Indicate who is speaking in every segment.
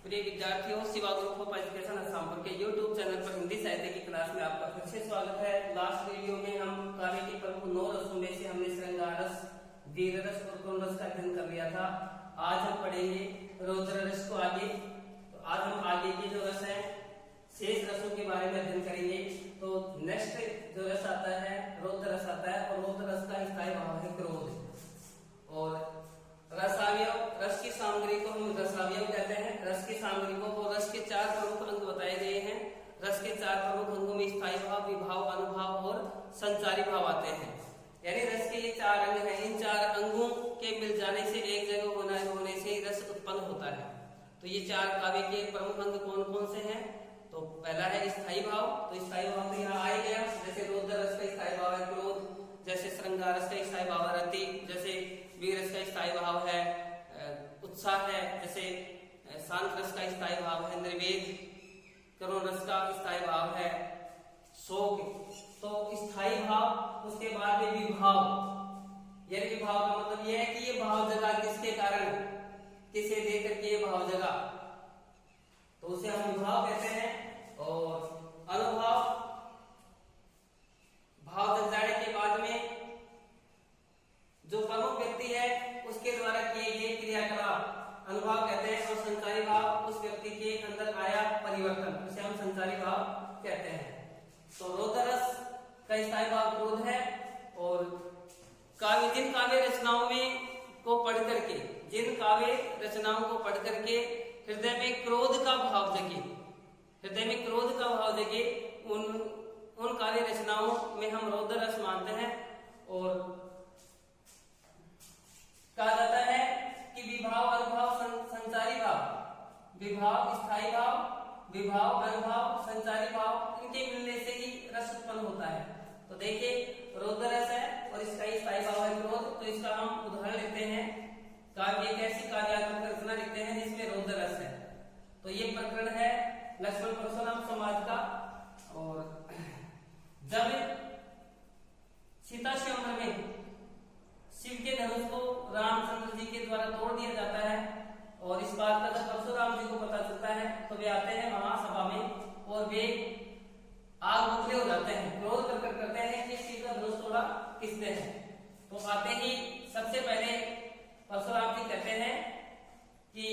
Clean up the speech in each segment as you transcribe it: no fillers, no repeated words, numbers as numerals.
Speaker 1: प्रिय विद्यार्थियों, Shiva group of education असमपुर के YouTube चैनल पर हिंदी साहित्य की क्लास में आपका फिर से स्वागत है। लास्ट वीडियो में हम काव्य के प्रमुख 9 रसों में से हमने श्रृंगार रस, वीर रस और करुण रस का अध्ययन कर लिया था। आज हम पढ़ेंगे रौद्र रस को आगे। तो आज हम आगे के जो रस है शेष रसों के बारे में अध्ययन करेंगे। तो नेक्स्ट जो रस आता है रौद्र रस आता है और रौद्र रस का स्थायी भाव है क्रोध। और रसावयव, रस की सामग्री को हम रसावयव कहते हैं। रस की सामग्री को रस के 4 प्रमुख अंग बताए गए हैं। रस के 4 प्रमुख अंगों में स्थायी भाव, विभाव, अनुभाव और संचारी भाव आते हैं। यानी रस के ये 4 अंग हैं। इन 4 अंगों के मिल जाने से एक जगह होने से रस उत्पन्न होता है। तो ये 4 काव्य के प्रमुख अंग कौन कौन से हैं? तो पहला है स्थायी भाव। तो स्थायी भाव तो यहाँ आ ही गया। जैसे रौद्र रस का स्थायी भाव है क्रोध, जैसे श्रृंगार रस का स्थायी भाव है रति, जैसे वीर रस का स्थायी भाव है उत्साह है, जैसे शांत रस का स्थायी भाव है निर्वेद, करुण रस का स्थायी भाव है शोक। तो स्थायी भाव, उसके बाद में विभाव। यानी विभाव का मतलब यह है कि ये भाव जगा किसके कारण, किसे देकर के ये भाव जगा, तो उसे हम विभाव कहते हैं। और अनुभाव, भाव जग जाने के बाद में जो प्रमुख व्यक्ति है उसके द्वारा किए गए क्रियाकलाप अनुभाव कहते हैं। और संचारी भाव, उस व्यक्ति के अंदर आया परिवर्तन, उसे हम संचारी भाव कहते हैं। तो रौद्र रस का स्थायी भाव क्रोध है। और जिन काव्य रचनाओं में को पढ़ करके, जिन काव्य रचनाओं को पढ़ करके हृदय में क्रोध का भाव जगे, हृदय में क्रोध का भाव जगे, उन काव्य रचनाओं में हम रौद्र रस मानते हैं। और कहा जाता है कि विभाव, अनुभाव, संचारी भाव, विभाव, स्थायी भाव, विभाव, अनुभाव, संचारी भाव, इनके मिलने से ही रस उत्पन्न होता है। तो देखिए रौद्र रस है और इसका स्थायी भाव है क्रोध। तो इसका हम उदाहरण लेते हैं। काव्य एक ऐसी काव्यात्मक रचना लिखते हैं जिसमें रौद्र रस है। तो ये प्रकरण है लक्ष्मण परशुराम समाज का। और जब सीता स्वयंवर में शिव के धनुष को रामचंद्र जी के द्वारा तोड़ दिया जाता है और इस बात का जब परशुराम जी को पता चलता है तो वे आते हैं महासभा में और वे आग बबूले हो जाते हैं, क्रोध करते हैं कि शिव का धनुष तोड़ा किसने है। तो आते ही सबसे पहले परशुराम जी कहते हैं कि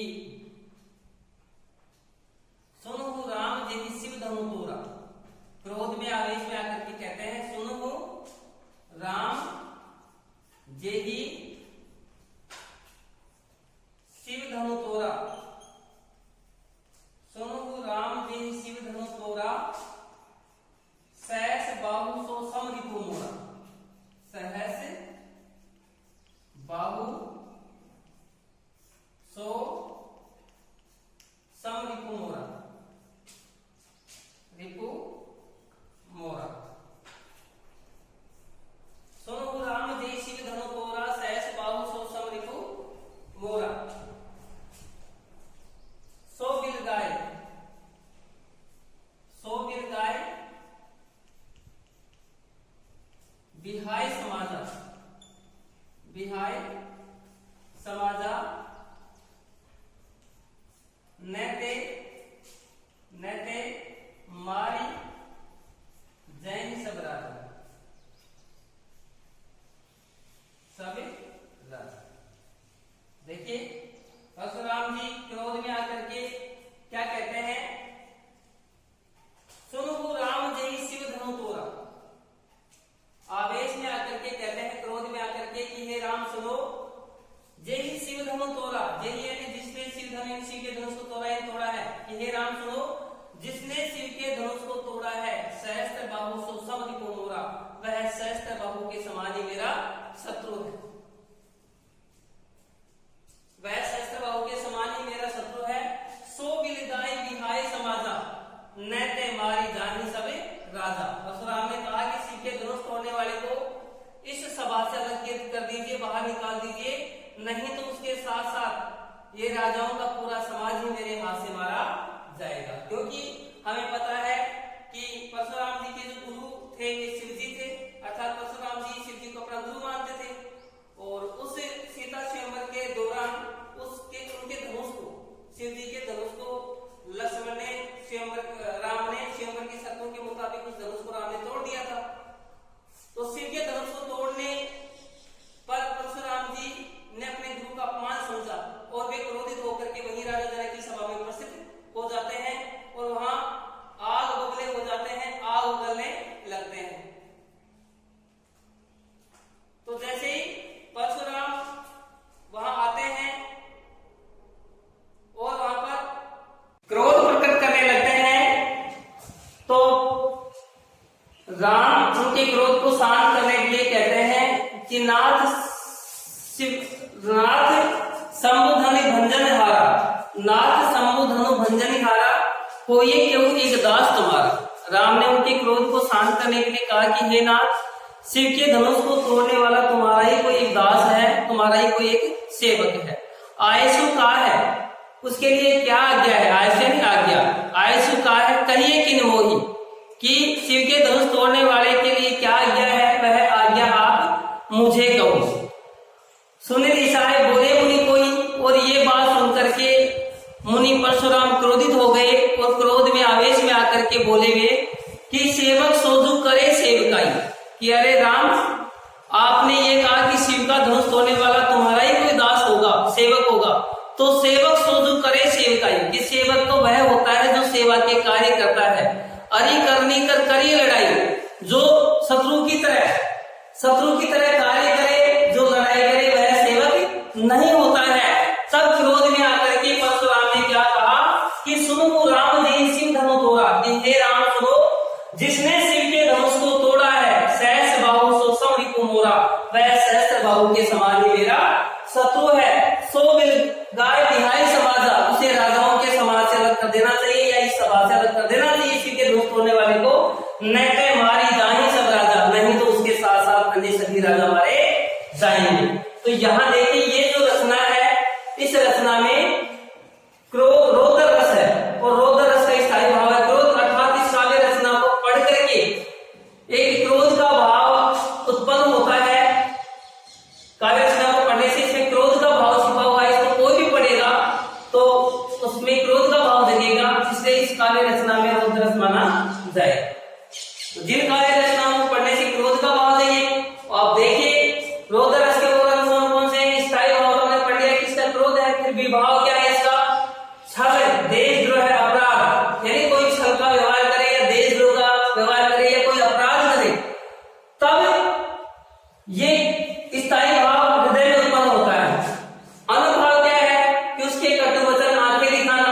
Speaker 1: सुनो राम जी शिव धनु तोड़ा। क्रोध में आवेश में आकर के कहते हैं सुनो राम जेही शिव धनु तोरा, सुनो राम जेही शिव धनु तोरा, सहस बाहु सो समरिपु मोरा। सहस बाहु सो समरिपु मोरा, रिपु मोरा। सुनो राम जय शिव धनु तोरा, सहस बाहु सो समरिपु मोरा। सो बिल गाय, सो बिल गाय बिहाय समाजा, बिहाय समाजा, नैते नैते मारी जैन सब राजा, सब राजा। देखिए परशुराम जी क्रोध में आकर के क्या कहते हैं, सुनो राम जय शिव धनु तोरा। आवेश में आकर के कहते हैं, क्रोध में आकर के कि हे राम सुनो, जय शिव धनु तोरा। जय यानी जिसने शिव के धनुष को तोड़ा है कि हे राम सुनो, जिसने शिव के धनुष को तोड़ा है, सहस्त्र बाहु सो समरिपु मोरा, वह सहस्त्र बाहु के समान ही मेरा शत्रु है। वह सहस्त्र बाहु के समान ही मेरा शत्रु है। सो बिलदाई बिहाय समाजा, नैते मारी जानी सबे राजा। परशुराम ने कहा कि शिव के धनुष तोड़ने वाले को इस सभा से अलंकृत कर दीजिए, बाहर निकाल दीजिए, नहीं तो उसके साथ साथ ये राजाओं का पूरा समाज ही मेरे हाथ से मारा जाएगा। क्योंकि हमें पता है कि परशुराम जी के जो गुरु थे ये शिव जी थे, अर्थात परशुराम जी शिव जी को अपना गुरु मानते थे। और उस सीता स्वयंवर के दौरान उनके धनुष को, शिव जी के धनुष को नाथ संबुधनि भंजन हारा, नाथ संबुधनु भंजन हारा, कोई क्यों एक दास तुम्हारा। राम ने उनके क्रोध को शांत करने के लिए कहा कि हे नाथ, शिव के धनुष को तोड़ने वाला तुम्हारा ही कोई एक दास है, तुम्हारा ही कोई एक सेवक है। आयसु कहा है, उसके लिए क्या आज्ञा है, आयसे नहीं आज्ञा, आयसु कहा है कहिए किन मोही, कि शिव के धनुष तोड़ने वाले के लिए क्या आज्ञा है, वह आज्ञा आप मुझे कहो। सुनिल ईसाए बोले मुनि कोई, और ये बात सुनकर के मुनि परशुराम क्रोधित हो गए और क्रोध में आवेश में आकर के बोले वे कि सेवक सोजू करे सेवकाई, कि अरे राम, आपने ये कहा कि शिव का धनुष तोड़ने वाला तुम्हारा ही कोई दास होगा, सेवक होगा, तो सेवक सोजू करे सेवकाई, कि सेवक तो वह होता है जो सेवा के कार्य करता है। अरि करनी कर करिए लड़ाई, जो शत्रु की तरह कार्य करे, जो लड़ाई करे, वह सेवक नहीं होता है। सब क्रोध में आकर के परशुराम ने क्या कहा कि सुनो राम जी शिव धनुष तोड़ा, कि हे राम सुनो, जिसने शिव के धनुष को तोड़ा है, सहस्र बाहु सो समरिपु मोरा, वह सहस्र बाहु के समान ही मेरा शत्रु है। सो बिल गाय बिहाई समाजा, उसे राजाओं के समाज से अलग कर देना चाहिए, या इस सभा से अलग कर देना चाहिए शिव के धनुष तोड़ने वाले को। न कह मारी जाए सब राजा, नहीं तो उसके साथ साथ अन्य सभी राजा मारे जाएंगे। तो यहाँ देखिए ये जो रचना है, इस रचना में क्रोध रस है, और रौद्र रस का स्थायी भाव है। क्रोध अर्थात इस काव्य रचना को पढ़ करके एक क्रोध का भाव उत्पन्न होता है। काव्य रचना को पढ़ने से इसमें क्रोध का भाव छिपा हुआ है, इसको कोई भी पढ़ेगा तो उसमें क्रोध का भाव जगेगा, इसलिए इस काव्य रचना में रौद्र रस माना जाए। तो जिन काव्य रचनाओं को पढ़ने से क्रोध का भाव जगे, आप देखिए रौद्र रस के कौन कौन से स्थायी भाव हमने पढ़ लिया, किसका क्रोध है, फिर विभाव क्या है इसका, छल, देशद्रोह, अपराध, यानी कोई छल का व्यवहार करे या देशद्रोह का व्यवहार करे या कोई अपराध करे, तब ये स्थायी भाव हृदय में उत्पन्न होता है। अनुभव क्या है कि उसके कटु वचन आंखें दिखाना,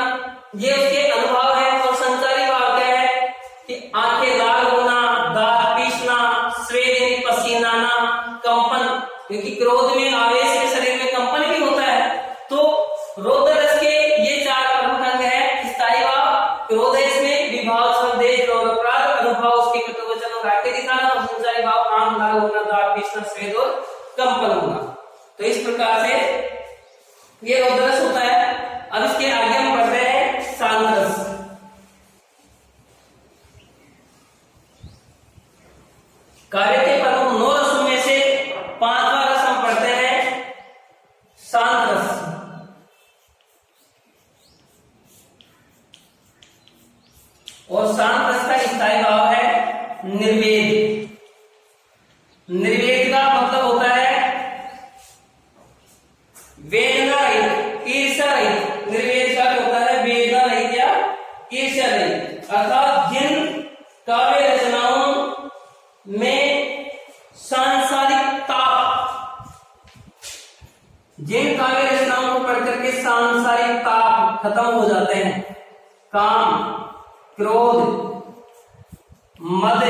Speaker 1: ये उसके अनुभव है। और संचारी भाव क्या है कि आंखें लाल होना, दांत पीसना, स्वेद पसीना आना, कंपन, क्योंकि क्रोध में आवेश में शरीर में कंपन भी होता है। तो रौद्र रस के ये चार प्रमुख अंग है। स्थायी भाव क्रोध है, इसमें विभाव, छल, देश और अपराध, अनुभव उसके कटु वचन और आंखें दिखाना, और संचारी भाव आंख लाल होना, दांत पीसना, स्वेद और कंपन होना। तो इस प्रकार से ये रौद्र रस होता है। अब इसके आगे हम पढ़ रहे हैं शांत रस। काव्य के प्रमुख 9 रसों में से 5वां रस हम पढ़ते हैं शांत रस। और शांत रस का स्थायी भाव है निर्वेद। निर्वेद का मतलब होता है वेदना रहित, ईर्ष्या रहित। निर्वेद का होता है वेदना रहित या ईर्ष्या रहित, अर्थात जिन काव्य रचनाओं में सांसारिक ताप, जिन काव्य रचनाओं को पढ़ करके सांसारिक ताप खत्म हो जाते हैं, काम, क्रोध, मद,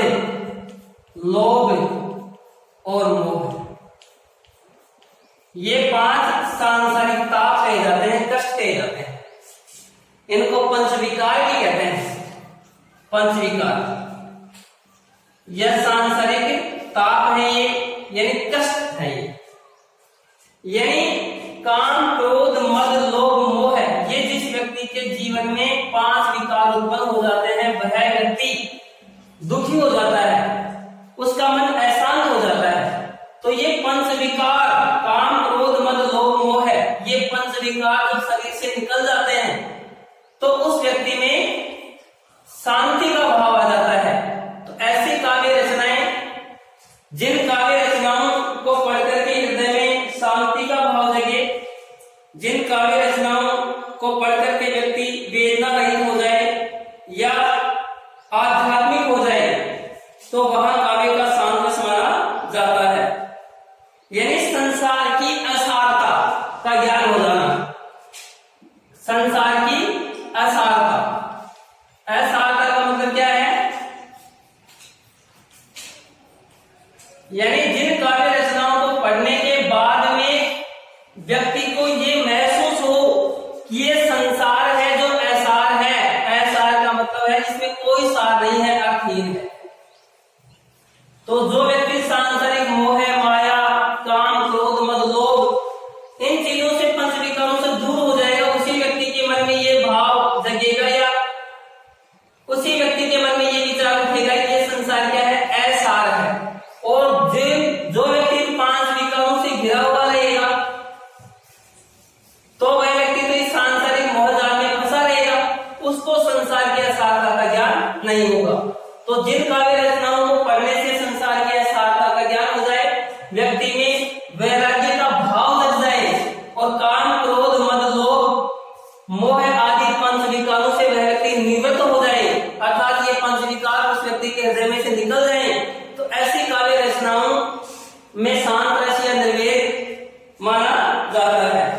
Speaker 1: लोभ और मोह, ये 5 सांसारिक ताप कहे जाते हैं, कष्ट कहे जाते हैं। इनको पंचविकार भी कहते हैं। पंचविकार यह सांसारिक ताप है, ये यानी कष्ट है, ये यानी काम, क्रोध, मद, लोभ, मोह है। ये जिस व्यक्ति के जीवन में 5 विकार उत्पन्न हो जाते हैं, वह व्यक्ति दुखी हो जाता है, उसका मन अशांत हो जाता है। तो ये पंच विकार, काम, क्रोध, मद, लोभ, मोह है, ये पंच विकार जब शरीर से निकल जाते हैं तो उस व्यक्ति में शांति का भाव आ जाता है। तो ऐसी काव्य रचनाएं, जिन काव्य रचनाओं को पढ़ करके हृदय में शांति का भाव जगे, जिन काव्य रचनाओं को पढ़ करके व्यक्ति वेदना रहित हो जाए या आध्यात्मिक हो जाए, तो वहां काव्य का शांत रस माना जाता है। यानी संसार की असारता का ज्ञान हो जाना। संसार की असारता, असारता का मतलब क्या है, यानी जिन काव्य रचनाओं को पढ़ने के बाद में व्यक्ति को ये महसूस हो कि ये संसार है जो असार है। असार का मतलब है जिसमें कोई सार नहीं है, अर्थहीन है। तो जो व्यक्ति सांसारिक मोह, माया, काम, क्रोध, मद, लोभ इन चीजों से, पंच विकारों से दूर हो जाएगा, उसी व्यक्ति के मन में ये भाव जगेगा या उसी व्यक्ति के मन में ये विचार उठेगा कि ये संसार क्या है, असार है। और जो व्यक्ति पांच विकारों से घिरा हुआ रहेगा तो वह व्यक्ति तो इस सांसारिक मोहजाल में फंसा रहेगा, उसको संसार के असारता का ज्ञान नहीं होगा। तो जिन काव्य रचनाओं को पढ़ने से संसार के असारता का ज्ञान हो जाए, व्यक्ति में वैराग्य का भाव लग जाए और काम, क्रोध, मद, लोभ, मोह आदि पंच विकारों से वह व्यक्ति निवृत्त हो जाए, अर्थात ये पंच विकार उस व्यक्ति के हृदय में से निकल जाए, तो ऐसी काव्य रचनाओं में शांत रस या निर्वेद माना जाता है।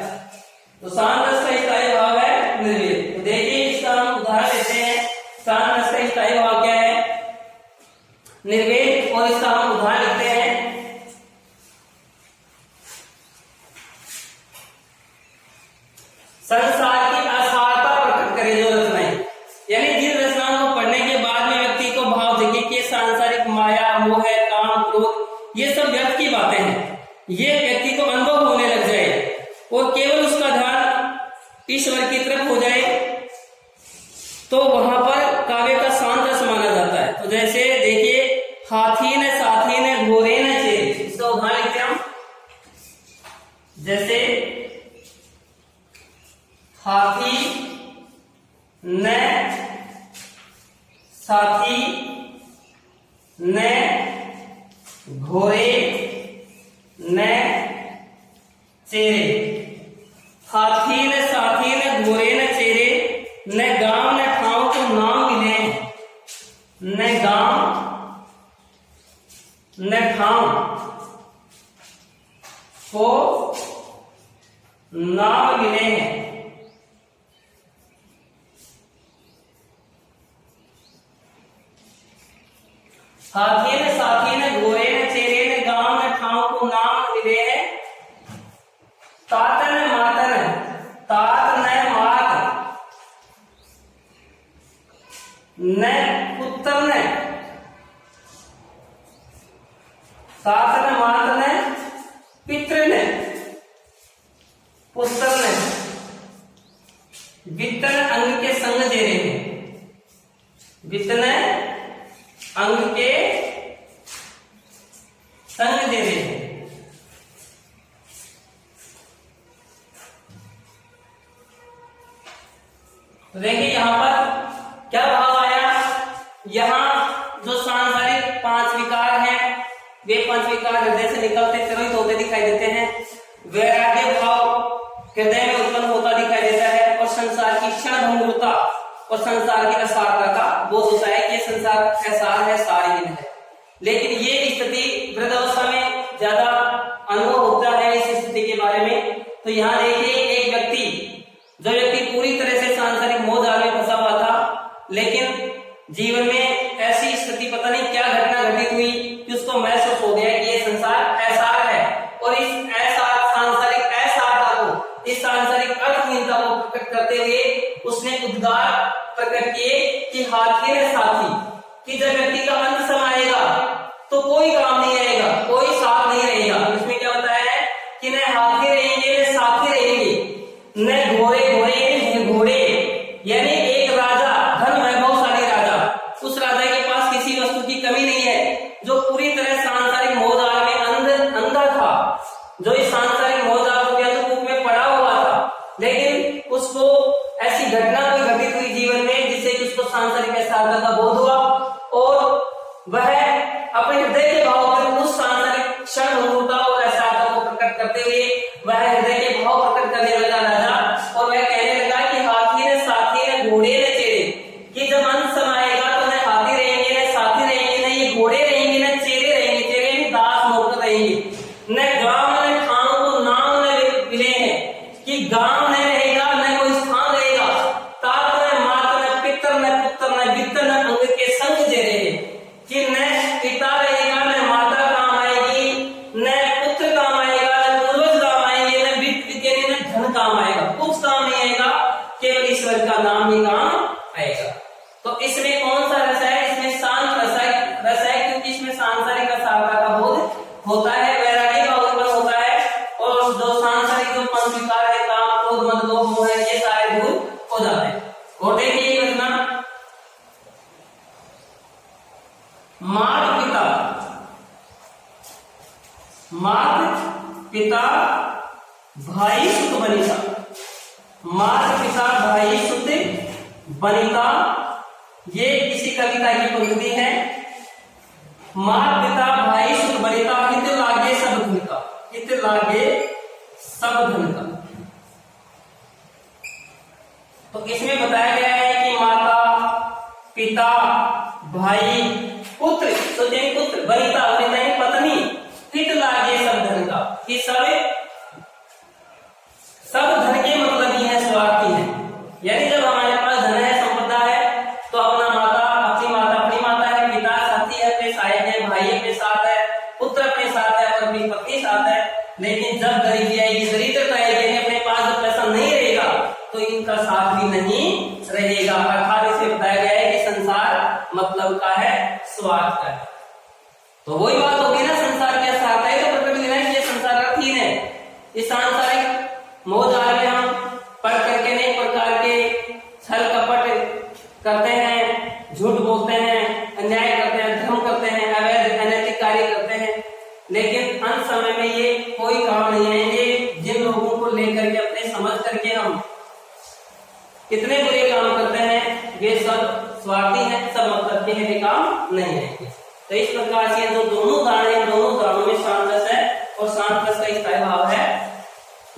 Speaker 1: तो शांत रस का स्थायी भाव है निर्वेद। तो देखिए इसका हम उदाहरण लेते हैं। शांत रस का स्थायी भाव क्या है, निर्वेद, और इसका हम उदाहरण लेते हैं। संसार की असारता प्रकट करे जो रचनाएं, यानी जिन रचनाओं को पढ़ने के बाद में व्यक्ति को भाव जगे कि सांसारिक माया, मोह, काम, क्रोध ये सब व्यर्थ की बातें हैं, ये व्यक्ति को अनुभव होने लग जाए और केवल उसका ध्यान ईश्वर की तरफ हो जाए, तो वहां पर काव्य का शांत रस माना जाता है। तो जैसे देखिए, हाथी ने साथी ने घोड़े ने चेरे, इसका उदाहरण लेते हैं हम। जैसे हाथी ने साथी ने घोड़े ने चेरे। हाथी ने साथी ने घोड़े ने चेरे, न गांव न ठाव को नाम मिले, न गांव न ठाव को नाम मिले हैं। हाथी ने साथी ने घोड़े ने चेरे, ने गांव ने ठाव को नाम मिले हैं। तात ने मातन, तात ने मात, न पुत्र ने, तात ने मात ने, पितृ ने, पुत्र ने, वित्तन अंग के संग जेरे हैं। वित्तन अंग के संग जेरे हैं। तो देखिए यहां पर क्या भाव आया, यहां जो सांसारिक पांच विकार हैं, वे पांच विकार हृदय से निकलते तिरोहित होते दिखाई देते हैं। वैराग्य भाव हृदय में उत्पन्न होता दिखाई देता है और संसार की क्षणभंगुरता और संसार की असारता का बोध होता है कि संसार असार है, सारहीन है। लेकिन ये स्थिति वृद्धावस्था में ज्यादा अनुभव होता है इस स्थिति के बारे में। तो यहाँ देखिए, एक व्यक्ति जो व्यक्ति पूरी तरह से सांसारिक मोह जाल में फंसा हुआ था, लेकिन जीवन में ऐसी स्थिति पता नहीं क्या घटना घटित हुई कि उसको महसूस हो गया कि ये संसार असार है, और इस असार सांसारिक असारता को, इस सांसारिक अर्थहीनता को प्रकट करते हुए उसने उद्गार प्रकट किए कि हाथी ने साथी, कि जब व्यक्ति का अंत समाएगा तो कोई काम नहीं रहेगा, कोई साथ नहीं रहेगा। इसमें क्या होता है कि न हाथी रहेंगे न साथी रहेंगे, न घोड़े घोड़े, यानी एक राजा, धन वैभवशाली राजा, उस राजा के पास किसी वस्तु की कमी नहीं है, जो पूरी तरह सांसारिक मोहजाल में अंधा था, जो इस सांसारिक मोहजाल के अंधकूप में पड़ा हुआ था, लेकिन उसको ऐसी घटना कोई घटित हुई जीवन में जिससे कि उसको सांसारिक असारता का बोध हुआ और वह अपने हृदय के भाव पर उस सांसारिक क्षणभंगुरता और असारता को प्रकट करते हुए वह हृदय के भाव प्रकट करने लगा राजा, और वह कहने लगा कि हाथी ने साथी ने घोड़े ने चेरे, कि जब अंत समाएगा तो न हाथी रहेंगे न साथी रहेंगे, न ये घोड़े रहेंगे न चेरे रहेंगे, चेरे भी दास नौकर रहेंगे, न गांव न ठाव को नाम न मिले हैं, कि गांव न रहेगा न कोई स्थान रहेगा। तात न मात न पितर न पुत्र न वित्त न अंग के संग जेरे, कि न पिता रहेगा न माता काम आएगी, न पुत्र काम आएगा, न पूर्वज काम आएंगे, न वित्त अक्षर का नाम ही काम आएगा। तो इसमें कौन सा रस है? इसमें शांत रस है, क्योंकि इसमें सांसारिक असारता का बोध होता है, वैराग्य का उत्पन्न होता है, और जो सांसारिक जो पंच विकार है, काम क्रोध मद लोभ मोह है, ये सारे दूर हो जाते हैं। और देखिए घटना, मात पिता भाई सुत बनिता, मात पिता भाई सुत बनिता, ये किसी कविता की पंक्ति है। मात पिता भाई सुत बनिता, हित लागे सब धन का, हित लागे सब धन का। तो इसमें बताया गया है कि माता पिता भाई पुत्र, तो जिन पुत्र बनिता पत्नी, हित लागे सब धन का, कि सब धन के मतलब ही है स्वार्थी है। यानी जब हमारे पास धन है, संपदा है, तो अपनी माता है, पिता साथी है, अपने सहायक है, भाई अपने साथ है, पुत्र अपने साथ है, और अपनी पत्नी साथ है। लेकिन जब गरीबी आएगी, दरिद्रता आएगी, अपने पास जब पैसा नहीं रहेगा, तो इनका साथ भी नहीं रहेगा। अर्थात इसमें बताया गया है कि संसार मतलब का है स्वार्थ का है। तो वही बात होगी ना, संसार क्या चाहता है, तो प्रकट हुआ है कि ये संसार अर्थहीन है। इस सांसारिक मोह जाल में हम पढ़ करके अनेक प्रकार के छल कपट करते हैं, झूठ बोलते हैं, अन्याय करते हैं, धर्म करते हैं, अवैध अनैतिक कार्य करते हैं, लेकिन अंत समय में ये कोई काम नहीं आएंगे। जिन लोगों को लेकर के अपने समझ करके हम कितने बुरे काम करते हैं, वे सब स्वार्थी हैं, सब मतलब के हैं, वे काम नहीं आएंगे। तो इस प्रकार से जो दोनों उदाहरण हैं, दोनों उदाहरणों में शांत रस है, और शांत रस का स्थायी भाव है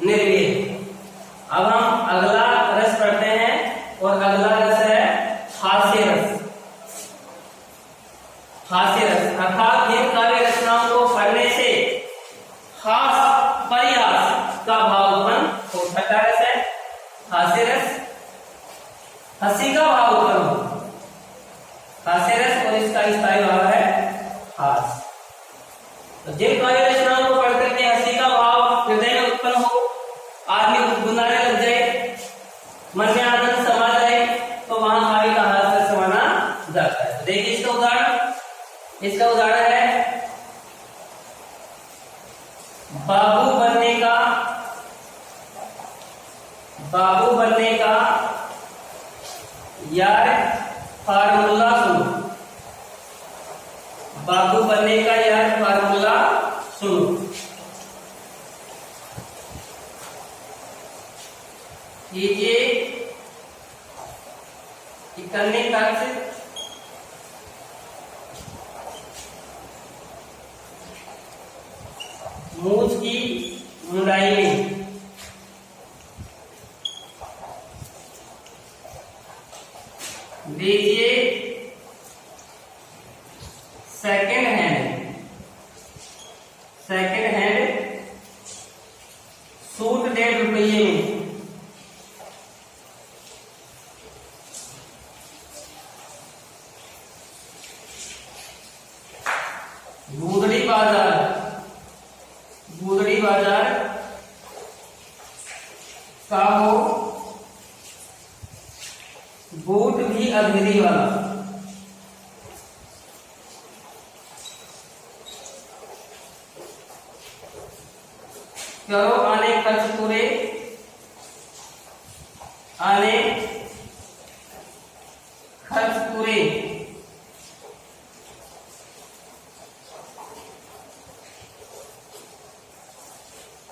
Speaker 1: निर्वेद। अब हम अगला रस पढ़ते हैं, और अगला रस है हास्य रस। हास्य रस अर्थात जिन काव्य रचनाओं को पढ़ने से हास परिहास का भाव उत्पन्न होता है, रस है हास्य रस, हंसी का भाव उत्पन्न हो, हास्य रस, और इसका स्थायी भाव है हास। तो जिन काव्य रचनाओं को पढ़ करके हंसी का भाव हृदय में उत्पन्न हो, आदमी गुनगुनाने लग जाए, मन में आनंद समा जाए, तो वहां काव्य का हास्य रस माना जाता है। देखिए इसका उदाहरण है बाबू बनने का यार फार्मूला सुनो, बाबू बनने का यार फार्मूला सुनो। कीजिए इकन्नी खर्च मूछ की मुंडाई में, लीजिए सेकेंड हैंड सूट 1.5 रुपये में, बूदड़ी बाजार का हो बूट भी अधेरी वाला, करो आने खर्च पूरे, आने खर्च पूरे,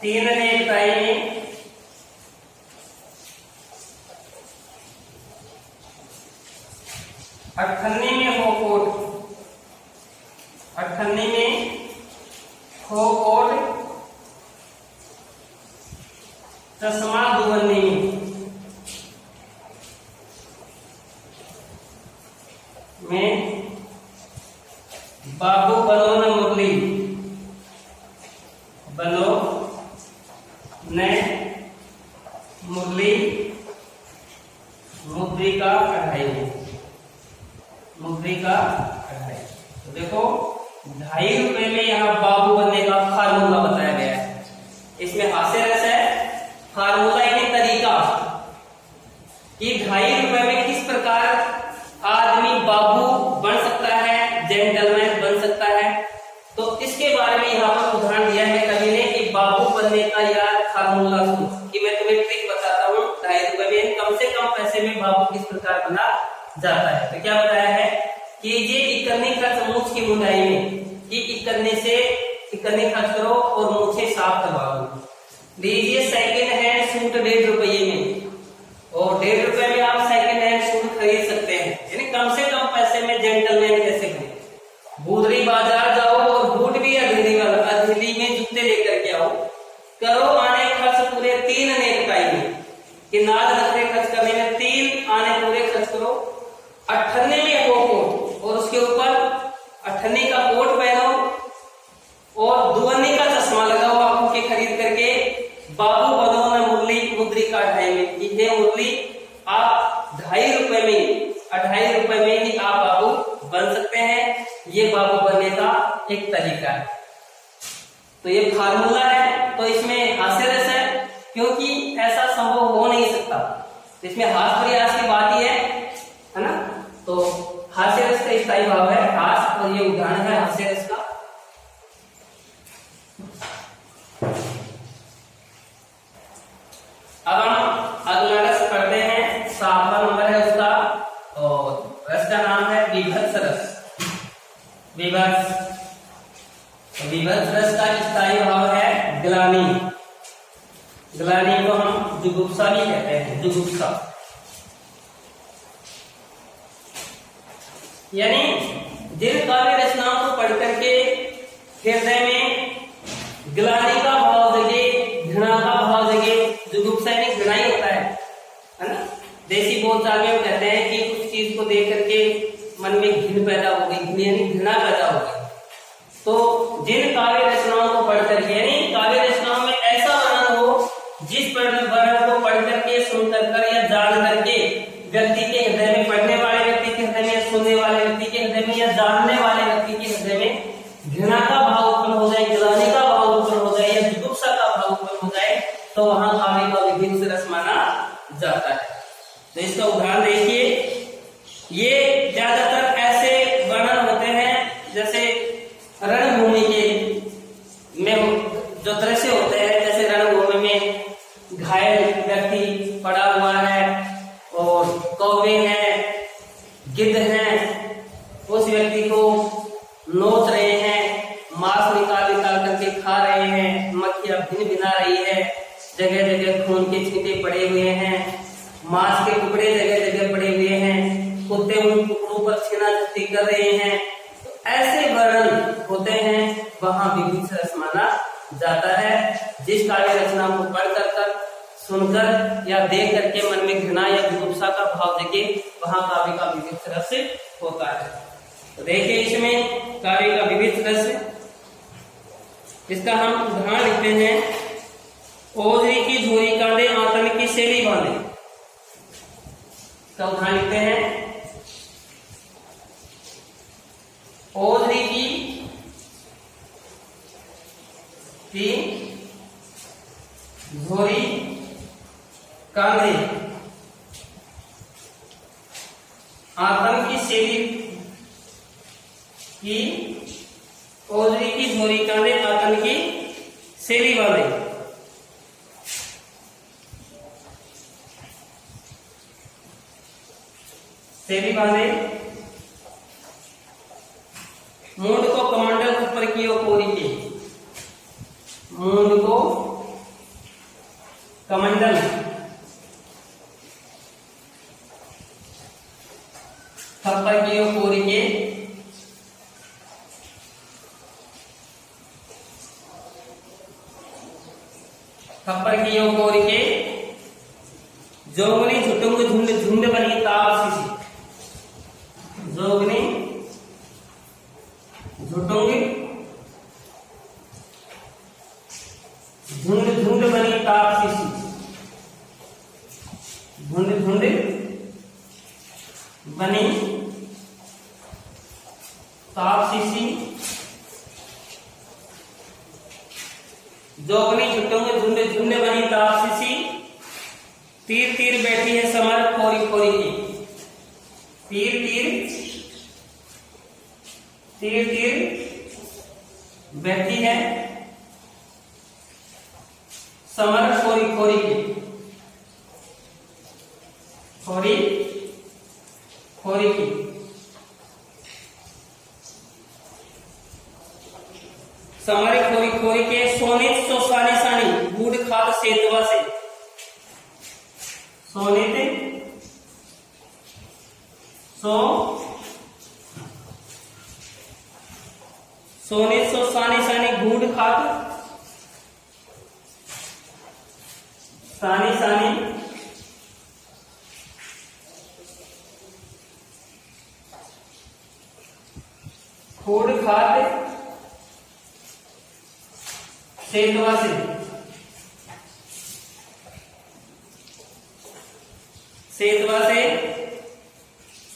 Speaker 1: तीन ने टाइम अठन्नी में हो कोट, चश्मा दुबन्नी में बाबू बनो न मुरली, बनो ने मुरली, मुद्रिका कढ़ाई। तो देखो 2.5 रुपए में यहाँ बाबू बनने का फार्मूला बताया गया है। इसमें हास्य रस है, फार्मूला यानी तरीका, कि 2.5 रुपए में किस प्रकार आदमी बाबू बन सकता है, जेंटलमैन बन सकता है। तो इसके बारे में यहाँ पर उदाहरण दिया है कवि ने कि बाबू बनने का यार फार्मूला सुनो, कि मैं तुम्हें ट्रिक बताता हूँ 2.5 रुपए में कम से कम पैसे में बाबू किस प्रकार बना जाता है। तो क्या बताया है कि ये इकन्नी खर्च मूछ की मुंडाई में, कि इकन्नी खर्च करो और मूछे साफ करवा दो। लीजिए सेकंड हैंड सूट 1.5 रुपये में, और 1.5 रुपए में आप सेकंड हैंड सूट खरीद सकते हैं, यानी कम से कम पैसे में जेंटलमैन कैसे बने। बूदरी बाजार जाओ और बूट भी अधली में जूते लेकर के आओ, करो आने खर्च पूरे 3 आने इकाई में, कि नाद नखरे खर्च करने में 3 आने पूरे खर्च करो। 98 में वो कोट और उसके ऊपर 98 का कोट पहनो और 2 का चश्मा लगाओ आंखों के खरीद करके, बाबू बनो न मुरली मुद्री का 2.5 में, ये मुरली आप 2.5 रुपए में 2.5 रुपए में ही आप बाबू बन सकते हैं। ये बाबू बनने का एक तरीका है। तो ये फार्मूला है, तो इसमें हास्य रस है, क्योंकि ऐसा संभव हो नहीं सकता। तो इसमें हास्य प्रयास की बात ही है ना। तो हास्य रस का स्थायी भाव है हास्य, और ये उदाहरण है हास्य रस का। अब हम अगला रस पढ़ते हैं, 7वां नंबर है उसका, और रस का नाम है विभत्स रस। विभत्स रस का स्थायी भाव है ग्लानि। ग्लानि को हम जुगुप्सा भी कहते हैं, जुगुप्सा, यानी जिन काव्य रचनाओं को पढ़ करके हृदय में ग्लानि का भाव जगे, घृणा का भाव जगे, जुगुप्सा यानी घृणा ही होता है ना। देसी बोलचाल में कहते हैं कि उस चीज को देख करके मन में घृण पैदा हो गई, यानी घृणा पैदा हो गई। तो जिन काव्य रचनाओं को पढ़ करके, यानी काव्य रचनाओं में ऐसा वर्णन हो जिस वर्णन को पढ़ करके, सुन कर या जान करके व्यक्ति के हृदय में, पढ़ने वाले व्यक्ति के हृदय में, सुनने वाले व्यक्ति के हृदय में या जानने वाले व्यक्ति के हृदय में घृणा का भाव उत्पन्न हो जाए, ग्लानि का भाव उत्पन्न हो जाए या जुगुप्सा का भाव उत्पन्न हो जाए, तो वहां काव्य का विभत्स रस माना जाता है। तो इसका उदाहरण देखिए, ये ज्यादातर ऐसे वर्णन होते हैं जैसे रणभूमि के में जो दृश्य होते हैं, जैसे रणभूमि में घायल व्यक्ति पड़ा हुआ है और कौवे हैं, गिद्ध हैं, उस व्यक्ति को नोच रहे हैं, मांस निकाल करके खा रहे हैं, मक्खियां भिन भिना रही है, जगह जगह खून के छींटे पड़े हुए हैं, मांस के टुकड़े जगह जगह पड़े हुए हैं, कुत्ते उन टुकड़ों पर छीना झपटी कर रहे हैं। तो ऐसे वर्णन होते हैं, वहां विभत्स रस माना जाता है। जिस काव्य रचना को पढ़कर कर, सुनकर या देख करके मन में घृणा या जुगुप्सा का भाव जगे, वहां काव्य का विभत्स रस होता है। तो देखिए इसमें काव्य का विभत्स रस, इसका हम उदाहरण लिखते हैं, ओजरी की झोरी कांधे आतन की शैली बांधे। का उदाहरण लिखते हैं, ओजरी की झोरी कांधे आतन की शैली की, ओजरी की झोरी कांधे आतन की शैली बांधे। शैली बांधे, मूंड को कमंडल ऊपर की ओर कोरी के, मूंड को कमंडल थप्पर की ओर कोरी के, थप्पर की ओर कोरी के, जोगनी झुटुंग झुंड झुंड बनी ताप सीसी। जोगनी झुटुंग झुंड झुंड बनी ताप सीसी, झुंड झुंड बनी ताप सीसी। जोगनी झुटुंग झुंड झुंड बनी ताप सीसी, तीर तीर बैठी है समर खोरी खोरी की। तीर तीर तीर तीर व्यक्ति है, समर खोरी खोरी की, खोरी खोरी की। समर खोरी खोरी के, सोनित सो सानी सानी, बूढ़ खाद सेतवा से, सोनित सो सोनित सो सानी सानी, बूढ़ खाद सानी सानी, बूढ़ खाद सेतवा से, सेतवा से।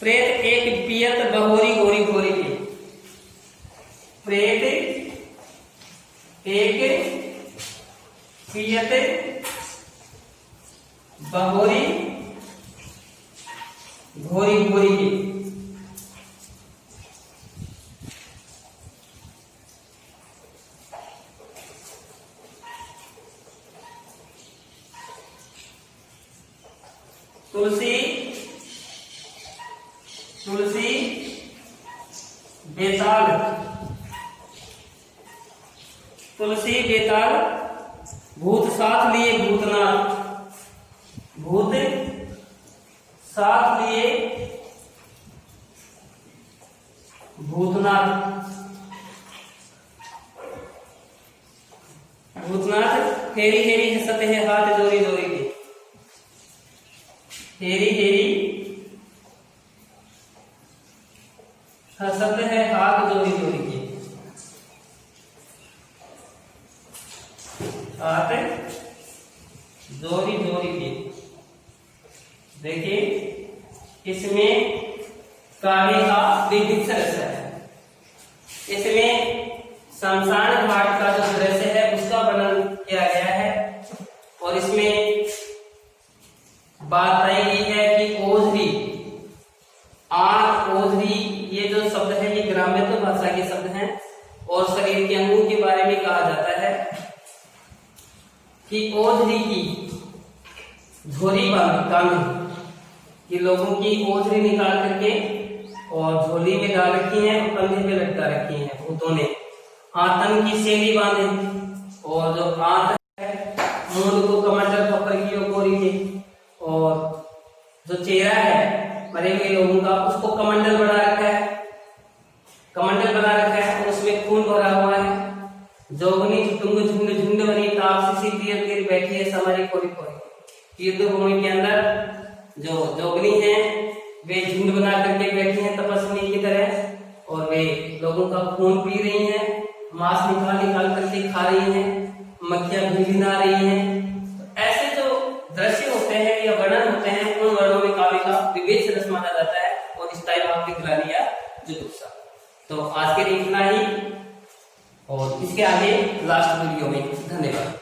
Speaker 1: प्रेत एक पियत बहोरी गोरी गोरी की, प्रेत एक पियत बहोरी घोरी घोरी की। तुलसी तुलसी बेताल, तुलसी बेताल, भूत साथ लिए भूतनाथ, भूत साथ लिए भूतनाथ, भूतनाथ। हेरी हेरी हंसते हैं हाथ जोरी जोरी के, हेरी हेरी हंसते हैं हाथ जोरी जोरी के, हाथ जोरी जोरी के। देखिए इसमें काव्य का विविध रस है। इसमें शमशान घाट का जो दृश्य है उसका वर्णन किया गया है, और इसमें बात बताई गई है कि ओझरी, आंख, ओझरी, ये जो शब्द है ये ग्राम्य तो भाषा के शब्द हैं, और शरीर के अंगों के बारे में कहा जाता है कि ओझरी की झोली बांधी, ये लोगों की ओझरी निकाल करके और झोली में डाल रखी है और कंधे पे लटका रखी है भूतों ने। आतन की सेली बांधे, और जो आंत है मूंद को कमंडल पकड़ की और गोरी के, और जो चेहरा है मरे हुए लोगों का उसको कमंडल बना रखा है, कमंडल बना रखा है, और उसमें खून भरा हुआ है। जोगनी झुंड झुंड झुंड बनी ताप से तीर तीर बैठी है समारी खोरी खोरी। युद्ध भूमि के अंदर जो जोगनी है वे झुंड बना करके बैठी हैं तपस्वी की तरह, और वे लोगों का खून पी रही हैं, मांस निकाल निकाल करके खा रही हैं, मक्खियां भिनभिना रही हैं। ऐसे जो दृश्य होते हैं या वर्णन होते हैं उन वर्णों में काव्य का विवेक रस माना जाता है, और इस टाइप आपकी दिलानी या जुगुप्सा। तो आज के लिए इतना ही, और इसके आगे लास्ट वीडियो में। धन्यवाद।